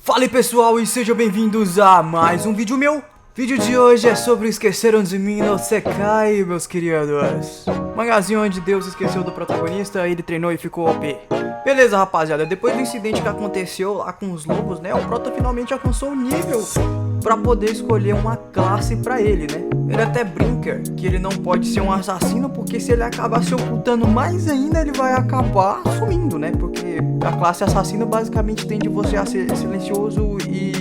Fala aí pessoal e sejam bem-vindos a mais um vídeo meu. Vídeo de hoje é sobre Esqueceram de Mim no Sekai, meus queridos. Mangazinho onde Deus esqueceu do protagonista, ele treinou e ficou OP. Beleza, rapaziada, depois do incidente que aconteceu lá com os lobos, né, o prota finalmente alcançou o nível pra poder escolher uma classe pra ele, né. Ele até brinca que ele não pode ser um assassino, porque se ele acabar se ocultando mais ainda, ele vai acabar sumindo, né, porque a classe assassino basicamente tende você a ser silencioso e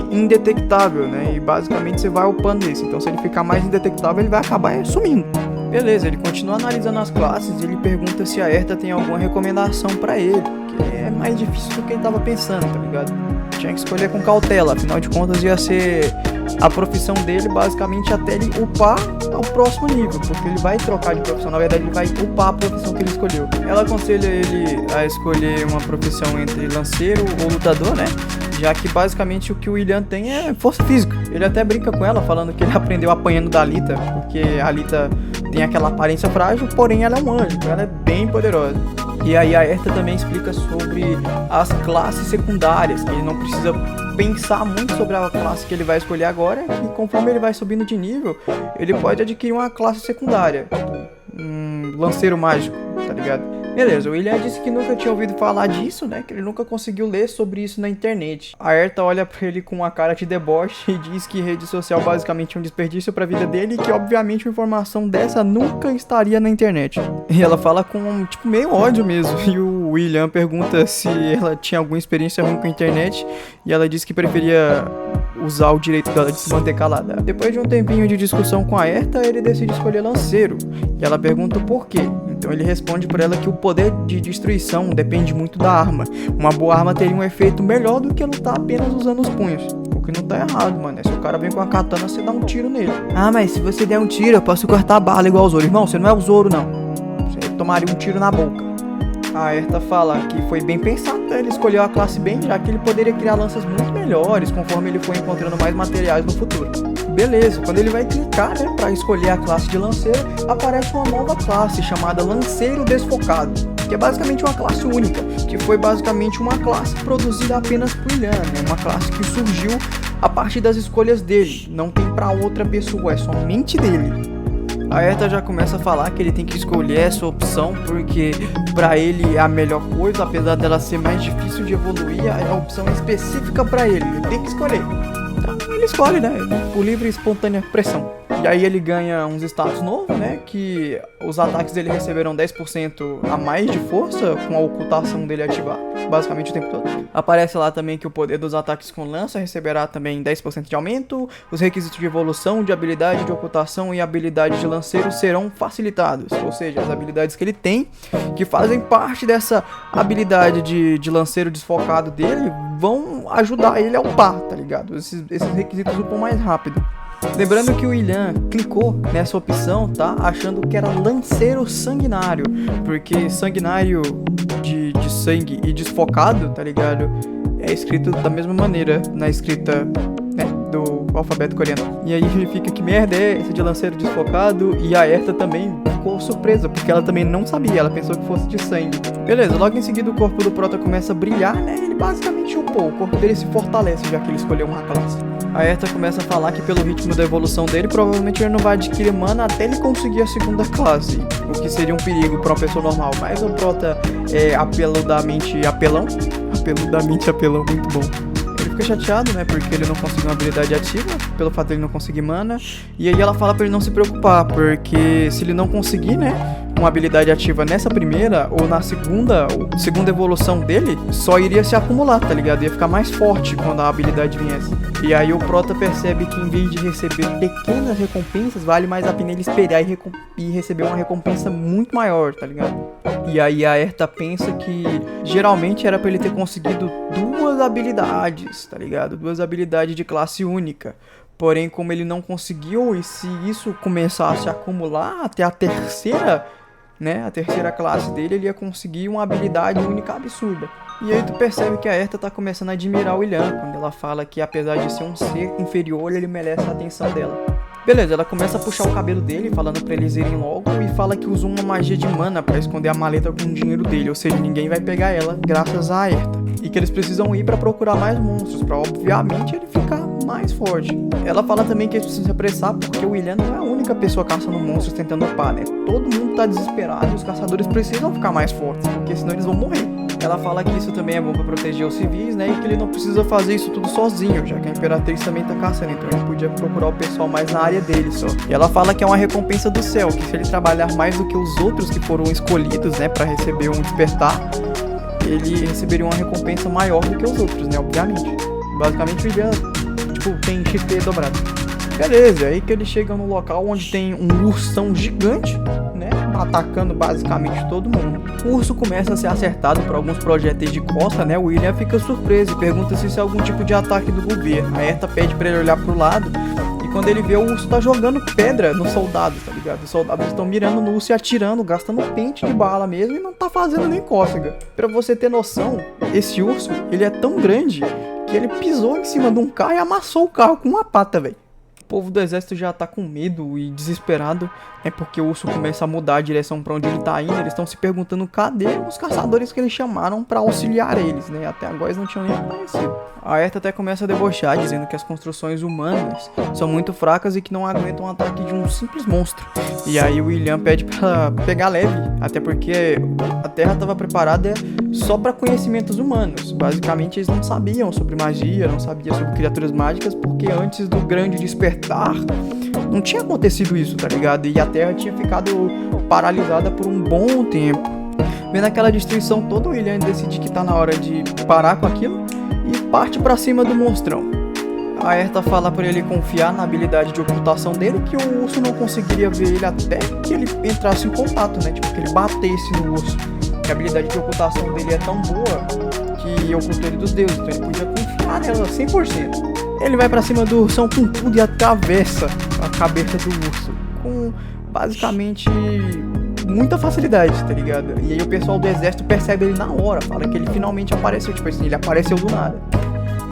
indetectável, né, e basicamente você vai upando isso, então se ele ficar mais indetectável, ele vai acabar sumindo. Beleza, ele continua analisando as classes e ele pergunta se a Erta tem alguma recomendação pra ele, que é mais difícil do que ele tava pensando, tá ligado? Tinha que escolher com cautela, afinal de contas ia ser a profissão dele basicamente até ele upar ao próximo nível, porque ele vai trocar de profissão, na verdade ele vai upar a profissão que ele escolheu. Ela aconselha ele a escolher uma profissão entre lanceiro ou lutador, né? Já que basicamente o que o William tem é força física. Ele até brinca com ela, falando que ele aprendeu apanhando da Alita, porque a Alita tem aquela aparência frágil, porém ela é um anjo, ela é bem poderosa. E aí a Erta também explica sobre as classes secundárias, que ele não precisa pensar muito sobre a classe que ele vai escolher agora, e conforme ele vai subindo de nível, ele pode adquirir uma classe secundária, tipo um lanceiro mágico, tá ligado? Beleza, o William disse que nunca tinha ouvido falar disso, né, que ele nunca conseguiu ler sobre isso na internet. A Erta olha pra ele com uma cara de deboche e diz que rede social basicamente é um desperdício pra vida dele e que obviamente uma informação dessa nunca estaria na internet. E ela fala com, tipo, meio ódio mesmo. E o William pergunta se ela tinha alguma experiência ruim com a internet e ela disse que preferia usar o direito dela de se manter calada. Depois de um tempinho de discussão com a Erta, ele decide escolher lanceiro. E ela pergunta o porquê. Então ele responde por ela que o poder de destruição depende muito da arma. Uma boa arma teria um efeito melhor do que lutar apenas usando os punhos. O que não tá errado, mano. Se o cara vem com a katana, você dá um tiro nele. Ah, mas se você der um tiro, eu posso cortar a bala igual o Zoro. Irmão, você não é o Zoro, não. Você tomaria um tiro na boca. A Erta fala que foi bem pensado, ele escolheu a classe bem, já que ele poderia criar lanças muito melhores conforme ele for encontrando mais materiais no futuro. Beleza, quando ele vai clicar, né, pra escolher a classe de lanceiro, aparece uma nova classe chamada Lanceiro Desfocado, que é basicamente uma classe única, que foi basicamente uma classe produzida apenas por William, né, uma classe que surgiu a partir das escolhas dele, não tem pra outra pessoa, é somente dele. A Erta já começa a falar que ele tem que escolher essa opção porque pra ele é a melhor coisa, apesar dela ser mais difícil de evoluir, é a opção específica pra ele tem que escolher. Então ele escolhe, né, por livre e espontânea pressão. E aí ele ganha uns status novos, né, que os ataques dele receberão 10% a mais de força com a ocultação dele ativar, basicamente o tempo todo. Aparece lá também que o poder dos ataques com lança receberá também 10% de aumento, os requisitos de evolução, de habilidade de ocultação e habilidade de lanceiro serão facilitados, ou seja, as habilidades que ele tem, que fazem parte dessa habilidade de lanceiro desfocado dele, vão ajudar ele a upar, tá ligado? Esses requisitos upam mais rápido. Lembrando que o William clicou nessa opção, tá? Achando que era lanceiro sanguinário, porque sanguinário de sangue e desfocado, tá ligado? É escrito da mesma maneira na escrita, né, do alfabeto coreano. E aí ele fica, que merda é esse de lanceiro desfocado? E a Erta também ficou surpresa, porque ela também não sabia, ela pensou que fosse de sangue. Beleza, logo em seguida o corpo do prota começa a brilhar, né? Ele basicamente upou, o corpo dele se fortalece, já que ele escolheu uma classe. A Erta começa a falar que pelo ritmo da evolução dele, provavelmente ele não vai adquirir mana até ele conseguir a segunda classe, o que seria um perigo para uma pessoa normal, mas o prota é apeludamente apelão, muito bom. Ele fica chateado, né, porque ele não conseguiu uma habilidade ativa, pelo fato de ele não conseguir mana, e aí ela fala pra ele não se preocupar, porque se ele não conseguir, né, uma habilidade ativa nessa primeira ou na segunda evolução dele, só iria se acumular, tá ligado? Ia ficar mais forte quando a habilidade viesse. E aí o prota percebe que em vez de receber pequenas recompensas, vale mais a pena ele esperar e receber uma recompensa muito maior, tá ligado? E aí a Erta pensa que geralmente era pra ele ter conseguido duas habilidades, tá ligado? Duas habilidades de classe única. Porém, como ele não conseguiu, e se isso começasse a acumular até a terceira, né, a terceira classe dele, ele ia conseguir uma habilidade única absurda. E aí tu percebe que a Erta tá começando a admirar o William, quando ela fala que apesar de ser um ser inferior, ele merece a atenção dela. Beleza, ela começa a puxar o cabelo dele, falando pra eles irem logo, e fala que usou uma magia de mana pra esconder a maleta com o dinheiro dele, ou seja, ninguém vai pegar ela graças a Aerta. E que eles precisam ir pra procurar mais monstros, pra obviamente ele ficar mais forte. Ela fala também que eles precisam se apressar porque o William não é a única pessoa caçando monstros tentando upar, né? Todo mundo tá desesperado e os caçadores precisam ficar mais fortes, porque senão eles vão morrer. Ela fala que isso também é bom pra proteger os civis, né? E que ele não precisa fazer isso tudo sozinho, já que a Imperatriz também tá caçando, então ele podia procurar o pessoal mais na área dele só. E ela fala que é uma recompensa do céu, que se ele trabalhar mais do que os outros que foram escolhidos, né, pra receber um despertar, ele receberia uma recompensa maior do que os outros, né, obviamente. Basicamente o William, tipo, tem XP dobrado. Beleza, aí que ele chega no local onde tem um ursão gigante, né, atacando basicamente todo mundo. O urso começa a ser acertado por alguns projéteis de costa, né, o William fica surpreso e pergunta se isso é algum tipo de ataque do governo. A Aerta pede pra ele olhar pro lado e quando ele vê, o urso tá jogando pedra nos soldados, tá ligado? Os soldados estão mirando no urso e atirando, gastando pente de bala mesmo e não tá fazendo nem cócega. Pra você ter noção, esse urso, ele é tão grande que ele pisou em cima de um carro e amassou o carro com uma pata, velho. O povo do exército já tá com medo e desesperado, né, porque o urso começa a mudar a direção pra onde ele tá indo. Eles estão se perguntando cadê os caçadores que eles chamaram pra auxiliar eles, né? Até agora eles não tinham nem aparecido. A Aerta até começa a debochar, dizendo que as construções humanas são muito fracas e que não aguentam o ataque de um simples monstro. E aí o William pede pra pegar leve, até porque a Terra estava preparada só para conhecimentos humanos. Basicamente eles não sabiam sobre magia, não sabiam sobre criaturas mágicas, porque antes do grande despertar não tinha acontecido isso, tá ligado? E a Terra tinha ficado paralisada por um bom tempo. Vendo aquela destruição toda, o William decide que tá na hora de parar com aquilo e parte pra cima do monstrão. A Aerta fala pra ele confiar na habilidade de ocultação dele, que o urso não conseguiria ver ele até que ele entrasse em contato, né? Tipo, que ele batesse no urso. Que a habilidade de ocultação dele é tão boa que ocultou ele dos deuses, então ele podia confiar nela 100%. Ele vai pra cima do ursão com tudo e atravessa a cabeça do urso, com basicamente muita facilidade, tá ligado? E aí o pessoal do exército percebe ele na hora, fala que ele finalmente apareceu, tipo assim, ele apareceu do nada.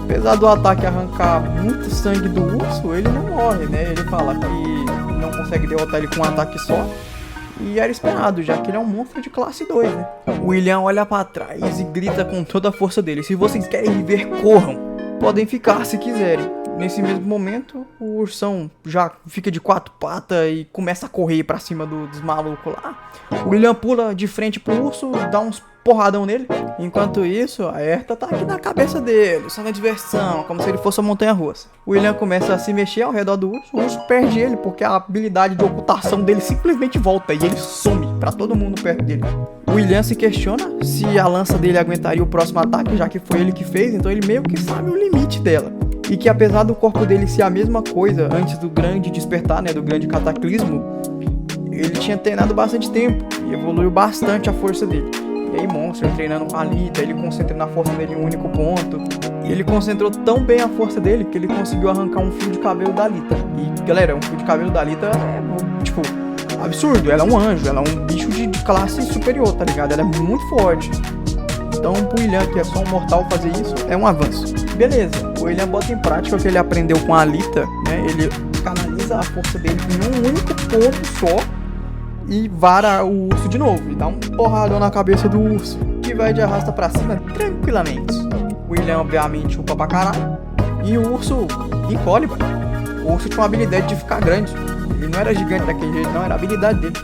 Apesar do ataque arrancar muito sangue do urso, ele não morre, né? Ele fala que não consegue derrotar ele com um ataque só. E era esperado, já que ele é um monstro de classe 2, né? O William olha pra trás e grita com toda a força dele: se vocês querem viver, corram. Podem ficar se quiserem. Nesse mesmo momento, o ursão já fica de 4 patas e começa a correr pra cima dos malucos lá. O William pula de frente pro urso, dá uns porradão nele. Enquanto isso, a Aerta tá aqui na cabeça dele, só na diversão, como se ele fosse uma montanha-russa. O William começa a se mexer ao redor do urso, o urso perde ele porque a habilidade de ocultação dele simplesmente volta e ele some pra todo mundo perto dele. O William se questiona se a lança dele aguentaria o próximo ataque, já que foi ele que fez, então ele meio que sabe o limite dela. E que apesar do corpo dele ser a mesma coisa antes do grande despertar, né, do grande cataclismo, ele tinha treinado bastante tempo e evoluiu bastante a força dele. E aí Monster treinando com a Alita, ele concentrando a força dele em um único ponto. E ele concentrou tão bem a força dele que ele conseguiu arrancar um fio de cabelo da Alita. E galera, um fio de cabelo da Alita é, tipo, absurdo. Ela é um anjo, ela é um bicho de classe superior, tá ligado? Ela é muito forte. Então pro William, que é só um mortal, fazer isso é um avanço. Beleza, o William bota em prática o que ele aprendeu com a Alita, né? Ele canaliza a força dele em um único ponto só e vara o urso de novo e dá um porradão na cabeça do urso, que vai de arrasta pra cima tranquilamente. O William obviamente upa pra caralho e o urso encolhe, mano. O urso tinha uma habilidade de ficar grande. Ele não era gigante daquele jeito, não, era a habilidade dele.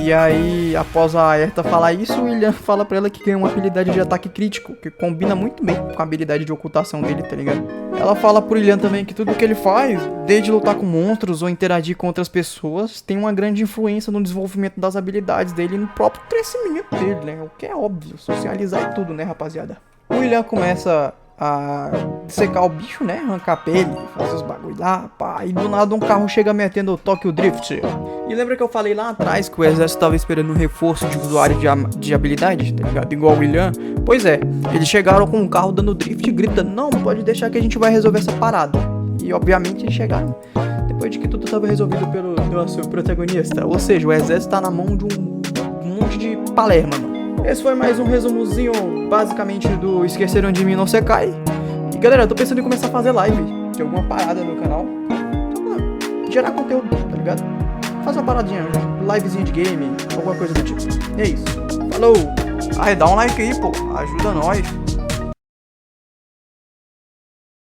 E aí, após a Aerta falar isso, o William fala pra ela que ganha uma habilidade de ataque crítico, que combina muito bem com a habilidade de ocultação dele, tá ligado? Ela fala pro William também que tudo que ele faz, desde lutar com monstros ou interagir com outras pessoas, tem uma grande influência no desenvolvimento das habilidades dele e no próprio crescimento dele, né? O que é óbvio, socializar é tudo, né, rapaziada? O William começa a secar o bicho, né, arrancar a pele, fazer os bagulho lá, pá, e do nada um carro chega metendo o Tokyo Drift. E lembra que eu falei lá atrás que o exército tava esperando um reforço de usuário de habilidade, tá ligado? Igual o William? Pois é, eles chegaram com um carro dando drift, gritando: não, pode deixar que a gente vai resolver essa parada. E obviamente eles chegaram depois de que tudo tava resolvido pelo nosso protagonista. Ou seja, o exército tá na mão de um monte de palerma, mano. Esse foi mais um resumozinho, basicamente, do Esqueceram de Mim no Sekai. E galera, eu tô pensando em começar a fazer live de alguma parada no canal, gerar conteúdo, tá ligado? fazer uma paradinha, livezinha de game, alguma coisa do tipo. E é isso. Falou! Aí, dá um like aí, pô. Ajuda nós.